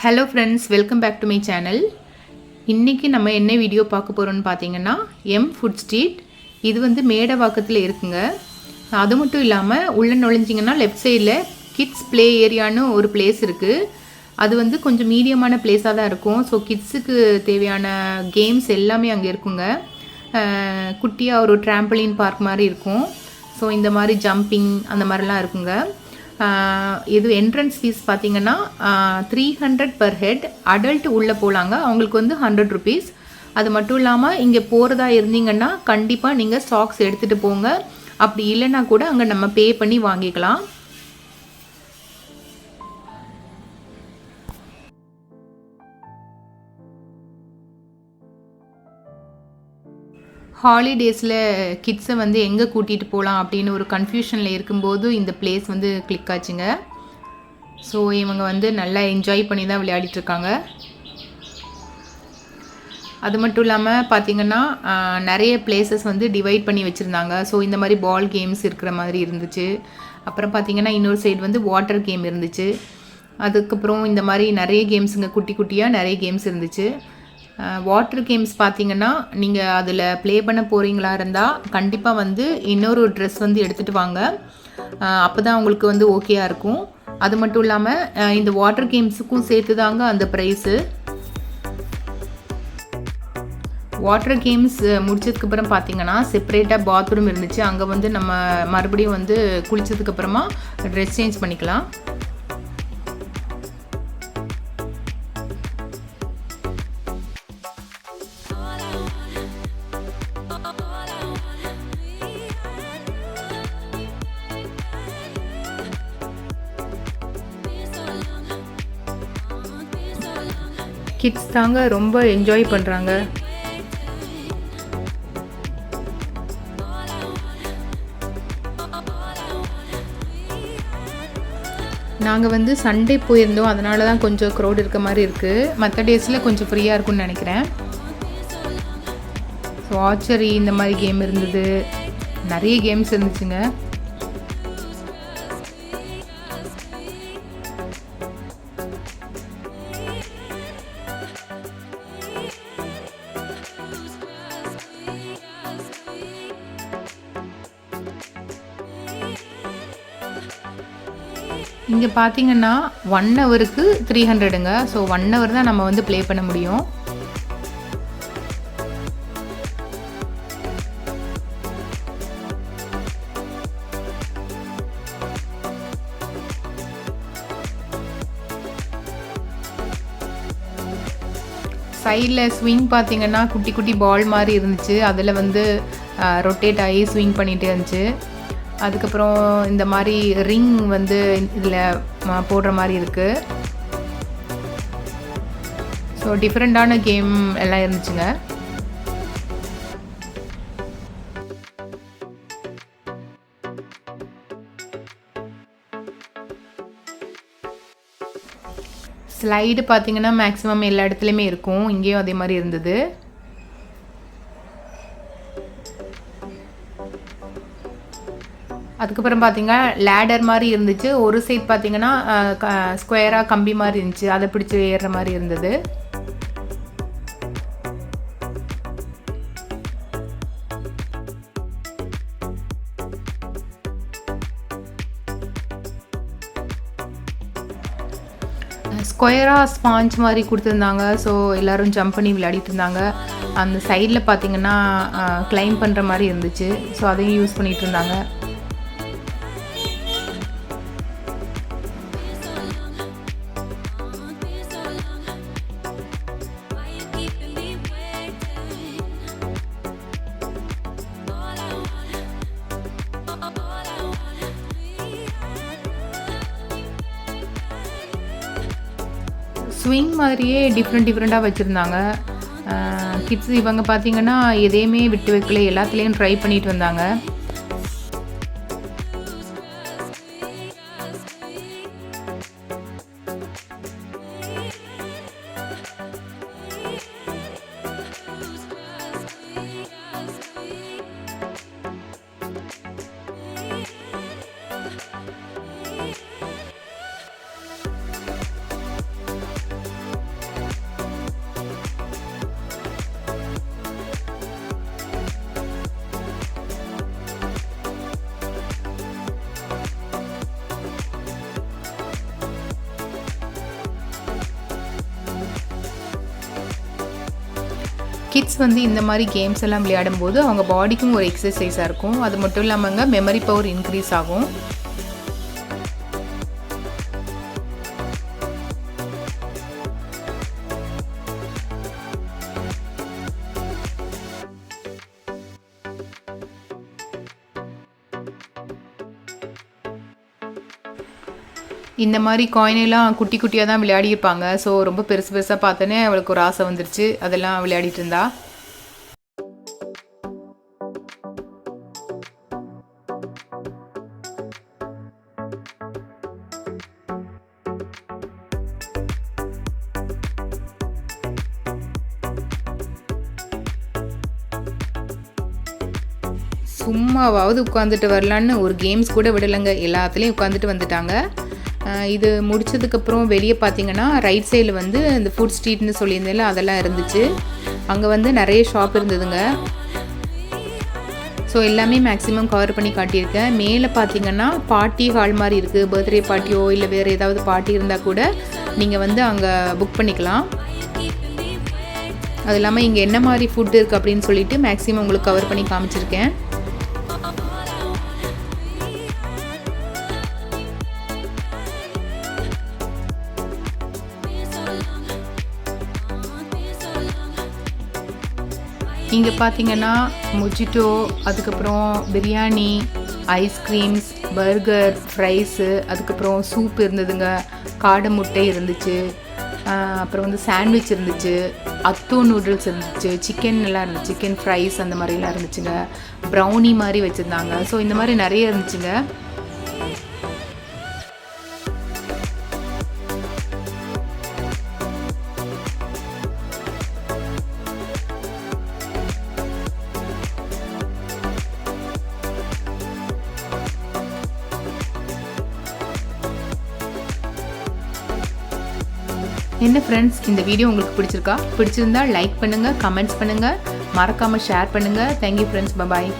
Hello friends, welcome back to my channel. இன்றைக்கி நம்ம என்ன வீடியோ பார்க்க போகிறோம்னு பார்த்தீங்கன்னா எம் ஃபுட் ஸ்ட்ரீட். இது வந்து மேடவாக்கத்தில் இருக்குங்க. அது மட்டும் இல்லாமல் உள்ளே நுழைஞ்சிங்கன்னா லெஃப்ட் சைடில் கிட்ஸ் ப்ளே ஏரியான்னு ஒரு பிளேஸ் இருக்குது. அது வந்து கொஞ்சம் மீடியமான பிளேஸாக தான் இருக்கும். ஸோ கிட்ஸுக்கு தேவையான கேம்ஸ் எல்லாமே அங்கே இருக்குங்க. குட்டியாக ஒரு ட்ராம்பலின் பார்க் மாதிரி இருக்கும். ஸோ இந்த மாதிரி ஜம்பிங் அந்த மாதிரிலாம் இருக்குங்க. இது என்ட்ரன்ஸ் ஃபீஸ் பார்த்தீங்கன்னா 300 per head. அடல்ட் உள்ளே போகலாங்க, அவங்களுக்கு வந்து 100 rupees. அது மட்டும் இல்லாமல் இங்கே போகிறதா இருந்தீங்கன்னா கண்டிப்பாக நீங்கள் சாக்ஸ் எடுத்துகிட்டு போங்க. அப்படி இல்லைன்னா கூட அங்கே நம்ம பே பண்ணி வாங்கிக்கலாம். ஹாலிடேஸில் கிட்ஸை வந்து எங்கே கூட்டிகிட்டு போகலாம் அப்படின்னு ஒரு கன்ஃபியூஷனில் இருக்கும்போது இந்த பிளேஸ் வந்து கிளிக் ஆச்சுங்க. ஸோ இவங்க வந்து நல்லா என்ஜாய் பண்ணி தான் விளையாடிட்டுருக்காங்க. அது மட்டும் இல்லாமல் பார்த்திங்கன்னா நிறைய பிளேசஸ் வந்து டிவைட் பண்ணி வச்சுருந்தாங்க. ஸோ இந்த மாதிரி பால் கேம்ஸ் இருக்கிற மாதிரி இருந்துச்சு. அப்புறம் பார்த்திங்கன்னா இன்னொரு சைடு வந்து வாட்டர் கேம் இருந்துச்சு. அதுக்கப்புறம் இந்த மாதிரி நிறைய கேம்ஸுங்க, குட்டி குட்டியாக நிறைய கேம்ஸ் இருந்துச்சு. வாட்டர் கேம்ஸ் பார்த்திங்கன்னா நீங்கள் அதில் ப்ளே பண்ண போகிறீங்களா இருந்தால் கண்டிப்பாக வந்து இன்னொரு ட்ரெஸ் வந்து எடுத்துகிட்டு வாங்க. அப்போ தான் உங்களுக்கு வந்து ஓகேயாக இருக்கும். அது மட்டும் இல்லாமல் இந்த வாட்டர் கேம்ஸுக்கும் சேர்த்து தாங்க அந்த ப்ரைஸு. வாட்டர் கேம்ஸ் முடிச்சதுக்கப்புறம் பார்த்திங்கன்னா செப்பரேட்டாக பாத்ரூம் இருந்துச்சு. அங்கே வந்து நம்ம மறுபடியும் வந்து குளித்ததுக்கப்புறமா ட்ரெஸ் சேஞ்ச் பண்ணிக்கலாம். கிட்ஸ் தாங்க ரொம்ப என்ஜாய் பண்ணுறாங்க. நாங்கள் வந்து சண்டே போயிருந்தோம், அதனால தான் கொஞ்சம் க்ரௌட் இருக்க மாதிரி இருக்குது. மற்ற டேஸில் கொஞ்சம் ஃப்ரீயாக இருக்கும்னு நினைக்கிறேன். ஸோ ஆர்ச்சரி இந்த மாதிரி கேம் இருந்தது, நிறைய கேம்ஸ் இருந்துச்சுங்க. இங்கே பார்த்தீங்கன்னா 1 ஹவருக்கு 300ங்க. ஸோ 1 ஹவர் தான் நம்ம வந்து ப்ளே பண்ண முடியும். சைடில் ஸ்விங் பார்த்தீங்கன்னா குட்டி குட்டி பால் மாதிரி இருந்துச்சு. அதில் வந்து ரொட்டேட் ஆகி ஸ்விங் பண்ணிகிட்டே இருந்துச்சு. அதுக்கப்புறம் இந்த மாதிரி ரிங் வந்து இதில் போடுற மாதிரி இருக்குது. ஸோ டிஃப்ரெண்ட்டான கேம் எல்லாம் இருந்துச்சுங்க. ஸ்லைடு பார்த்திங்கன்னா மேக்ஸிமம் எல்லா இடத்துலையுமே இருக்கும். இங்கேயும் அதே மாதிரி இருந்தது. அதுக்கப்புறம் பார்த்திங்கன்னா லேடர் மாதிரி இருந்துச்சு. ஒரு சைட் பார்த்திங்கன்னா ஸ்கொயராக கம்பி மாதிரி இருந்துச்சு, அதை பிடிச்சி ஏறுற மாதிரி இருந்தது. ஸ்கொயராக ஸ்பாஞ்ச் மாதிரி கொடுத்துருந்தாங்க. ஸோ எல்லோரும் ஜம்ப் பண்ணி விளையாடிட்டு இருந்தாங்க. அந்த சைடில் பார்த்திங்கன்னா கிளைம் பண்ணுற மாதிரி இருந்துச்சு. ஸோ அதையும் யூஸ் பண்ணிகிட்டு இருந்தாங்க. ஸ்விங் மாதிரியே டிஃப்ரெண்ட்டாக வச்சுருந்தாங்க. கிட்ஸ் இவங்க பார்த்திங்கன்னா எதையுமே விட்டு வைக்கல, எல்லாத்துலேயும் ட்ரை பண்ணிட்டு வந்தாங்க. கிட்ஸ் வந்து இந்த மாதிரி கேம்ஸ் எல்லாம் விளையாடும்போது அவங்க பாடிக்கும் ஒரு எக்ஸசைஸாக இருக்கும். அது மட்டும் இல்லாமங்க மெமரி பவர் இன்க்ரீஸ் ஆகும். இந்த மாதிரி காயினெல்லாம் குட்டி குட்டியாக தான் விளையாடியிருப்பாங்க. ஸோ ரொம்ப பெருசு பெருசாக பார்த்தோன்னே அவளுக்கு ஒரு ஆசை வந்துருச்சு. அதெல்லாம் விளையாடிட்டு இருந்தா. சும்மாவாவது உட்காந்துட்டு வரலான்னு ஒரு கேம்ஸ் கூட விடலைங்க. எல்லாத்துலேயும் உட்காந்துட்டு வந்துட்டாங்க. இது முடித்ததுக்கப்புறம் வெளியே பார்த்தீங்கன்னா ரைட் சைடில் வந்து இந்த ஃபுட் ஸ்ட்ரீட்னு சொல்லியிருந்தேன்ல அதெல்லாம் இருந்துச்சு. அங்கே வந்து நிறைய ஷாப் இருந்ததுங்க. ஸோ எல்லாமே மேக்ஸிமம் கவர் பண்ணி காட்டியிருக்கேன். மேலே பார்த்தீங்கன்னா பார்ட்டி ஹால் மாதிரி இருக்குது. பர்த்டே பார்ட்டியோ இல்லை வேறு ஏதாவது பார்ட்டி இருந்தால் கூட நீங்கள் வந்து அங்கே புக் பண்ணிக்கலாம். அது இல்லாமல் இங்கே என்ன மாதிரி ஃபுட் இருக்குது அப்படின்னு சொல்லிட்டு மேக்ஸிமம் உங்களுக்கு கவர் பண்ணி காமிச்சிருக்கேன். இங்கே பார்த்தீங்கன்னா மொஜிட்டோ, அதுக்கப்புறம் பிரியாணி, ஐஸ்கிரீம்ஸ், பர்கர், ஃப்ரைஸு, அதுக்கப்புறம் சூப் இருந்ததுங்க, காடை முட்டை இருந்துச்சு, அப்புறம் வந்து சாண்ட்விச் இருந்துச்சு, அத்தோ நூடுல்ஸ் இருந்துச்சு, சிக்கன் எல்லாம் இருந்துச்சு, சிக்கன் ஃப்ரைஸ் அந்த மாதிரிலாம் இருந்துச்சுங்க, ப்ரௌனி மாதிரி வச்சுருந்தாங்க. ஸோ இந்த மாதிரி நிறைய இருந்துச்சுங்க. என்ன ஃப்ரெண்ட்ஸ், இந்த வீடியோ உங்களுக்கு பிடிச்சிருந்தா லைக் பண்ணுங்கள், கமெண்ட்ஸ் பண்ணுங்கள், மறக்காமல் ஷேர் பண்ணுங்கள். Thank you friends, bye bye.